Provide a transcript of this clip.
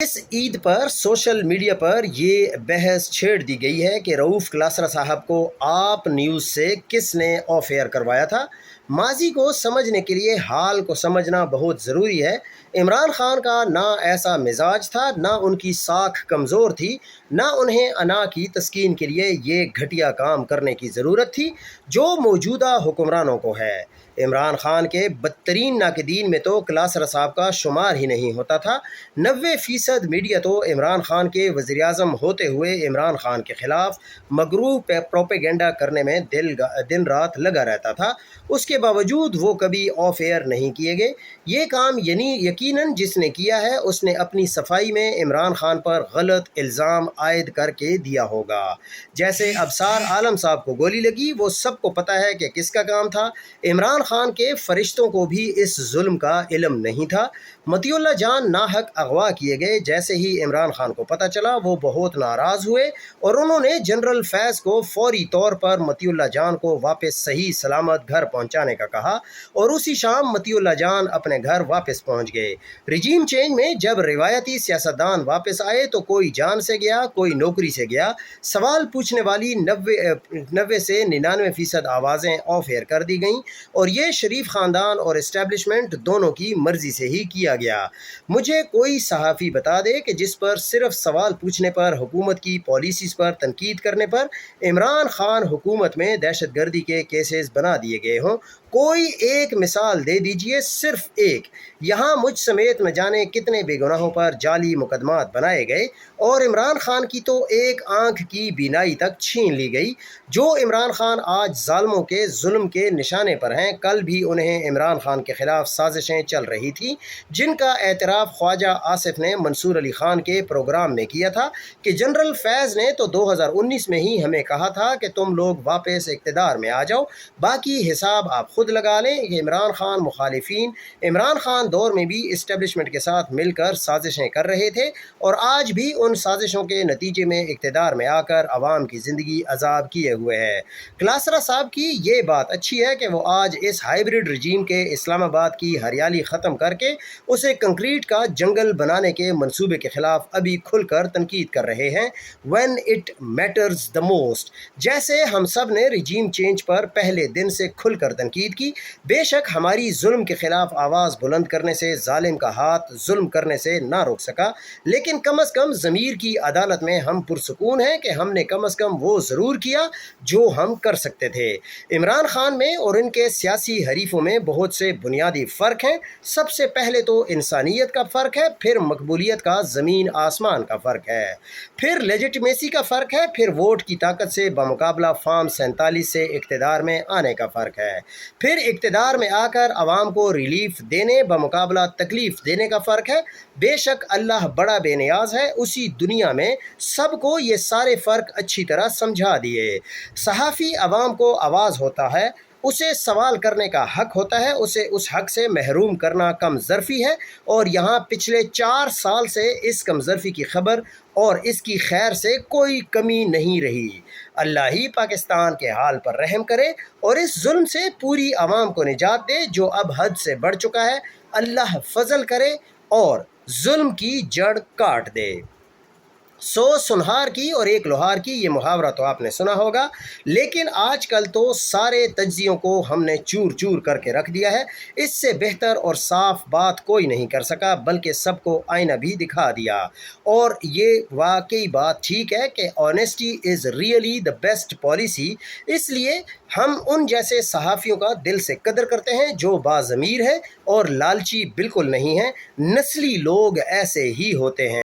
इस ईद पर social media पर ये बहस छेड़ दी गई है कि रऊफ़ क्लासरा साहब को आप न्यूज़ से किसने ऑफ एयर करवाया था। माजी को समझने के लिए हाल को समझना बहुत ज़रूरी है। इमरान खान का ना ऐसा मिजाज था, ना उनकी साख कमज़ोर थी, ना उन्हें अना की तस्कीन के लिए ये घटिया काम करने की ज़रूरत थी जो मौजूदा हुक्मरानों को है। इमरान खान के बदतरीन नाक़दीन में तो क्लासरा साहब का शुमार ही नहीं होता था। 90% मीडिया तो इमरान खान के वज़ीर-ए-आज़म होते हुए इमरान खान के ख़िलाफ़ मगरूर प्रोपेगेंडा करने में दिन रात लगा रहता था। उसके बावजूद वो कभी ऑफ एयर नहीं किए गए। ये काम यकीनन जिसने किया है उसने अपनी सफाई में इमरान खान पर गलत इल्ज़ाम आयद करके दिया होगा। जैसे अबसार आलम साहब को गोली लगी, वो सबको पता है कि किसका काम था। इमरान खान के फरिश्तों को भी इस जुल्म का इल्म नहीं था। मतीउल्लाह जान नाहक अगवा किए गए। जैसे ही इमरान खान को पता चला वो बहुत नाराज़ हुए और उन्होंने जनरल फैज़ को फौरी तौर पर मतीउल्लाह जान को वापस सही सलामत घर पहुंचाने का कहा और उसी शाम मतीउल्लाह जान अपने घर वापस पहुंच गए। रिजीम चेंज में जब रिवायती सियासतदान वापस आए तो कोई जान से गया, कोई नौकरी से गया। सवाल पूछने वाली 90 से 99% आवाज़ें ऑफ एयर कर दी गईं और ये शरीफ ख़ानदान और इस्टेब्लिशमेंट दोनों की मर्ज़ी से ही किया गया। मुझे कोई सहाफ़ी बता दे कि जिस पर सिर्फ सवाल पूछने पर, हुकूमत की पॉलिसीज़ पर तनकीद करने पर इमरान खान हुकूमत में दहशतगर्दी के केसेस बना दिए गए हों। कोई एक मिसाल दे दीजिए, सिर्फ एक। यहाँ मुझ समेत न जाने कितने बेगुनाहों पर जाली मुकदमात बनाए गए और इमरान खान की तो एक आंख की बीनाई तक छीन ली गई। जो इमरान खान आज जालिमों के जुल्म के निशाने पर हैं, कल भी उन्हें इमरान खान के ख़िलाफ़ साजिशें चल रही थी जिनका एतराफ़ ख्वाजा आसिफ ने मंसूर अली ख़ान के प्रोग्राम में किया था कि जनरल फैज़ ने तो 2019 में ही हमें कहा था कि तुम लोग वापस इक़्तिदार में आ जाओ, बाकी हिसाब आप खुद लगा लें। इमरान खान मुखालिफिन इमरान खान दौर में भी इस्टेब्लिशमेंट के साथ मिलकर साजिशें कर रहे थे और आज भी उन साजिशों के नतीजे में इक़्तिदार में आकर अवाम की ज़िंदगी अजाब किए हुए है। क्लासरा साहब की ये बात अच्छी है कि वो आज इस हाइब्रिड रजीम के इस्लामाबाद की हरियाली ख़त्म करके उसे कंक्रीट का जंगल बनाने के मंसूबे के ख़िलाफ़ अभी खुलकर तनकीद कर रहे हैं। When it matters the most. जैसे हम सब ने रजीम चेंज पर पहले दिन से खुलकर तनकीद की। बेशक हमारी जुल्म के ख़िलाफ़ आवाज़ बुलंद करने से जालिम का हाथ जुल्म करने से ना रोक सका, लेकिन कम अज़ कम ज़मीर की अदालत में हम पुरसुकून हैं कि हमने कम अज़ कम वो ज़रूर किया जो हम कर सकते थे। इमरान खान में और इनके सियासी हरीफों में बहुत से बुनियादी फ़र्क हैं। सबसे पहले तो इंसानियत का फ़र्क है, फिर मकबूलियत का ज़मीन आसमान का फ़र्क है, फिर लेजिटिमेसी का फ़र्क है, फिर वोट की ताकत से बमुकाबला फॉर्म 47 से इक़्तिदार में आने का फ़र्क है, फिर इक़्तिदार में आकर आवाम को रिलीफ देने बमुकाबला तकलीफ़ देने का फ़र्क है। बेशक अल्लाह बड़ा बेनियाज है, उसी दुनिया में सबको ये सारे फ़र्क अच्छी तरह समझा दिए। सहाफ़ी आवाम को आवाज़ होता है, उसे सवाल करने का हक़ होता है, उसे उस हक़ से महरूम करना कमज़र्फ़ी है और यहाँ पिछले 4 साल से इस कमज़र्फ़ी की खबर और इसकी खैर से कोई कमी नहीं रही। अल्लाह ही पाकिस्तान के हाल पर रहम करे और इस जुल्म से पूरी आवाम को निजात दे जो अब हद से बढ़ चुका है। अल्लाह फजल करे और जुल्म की जड़ काट दे। 100 सुनहार की और एक लोहार की, ये मुहावरा तो आपने सुना होगा, लेकिन आजकल तो सारे तज्जियों को हमने चूर चूर करके रख दिया है। इससे बेहतर और साफ बात कोई नहीं कर सका, बल्कि सबको आईना भी दिखा दिया। और ये वाकई बात ठीक है कि honesty is really the best policy. इसलिए हम उन जैसे सहाफ़ियों का दिल से कदर करते हैं जो बाज़मीर है और लालची बिल्कुल नहीं है। नस्ली लोग ऐसे ही होते हैं।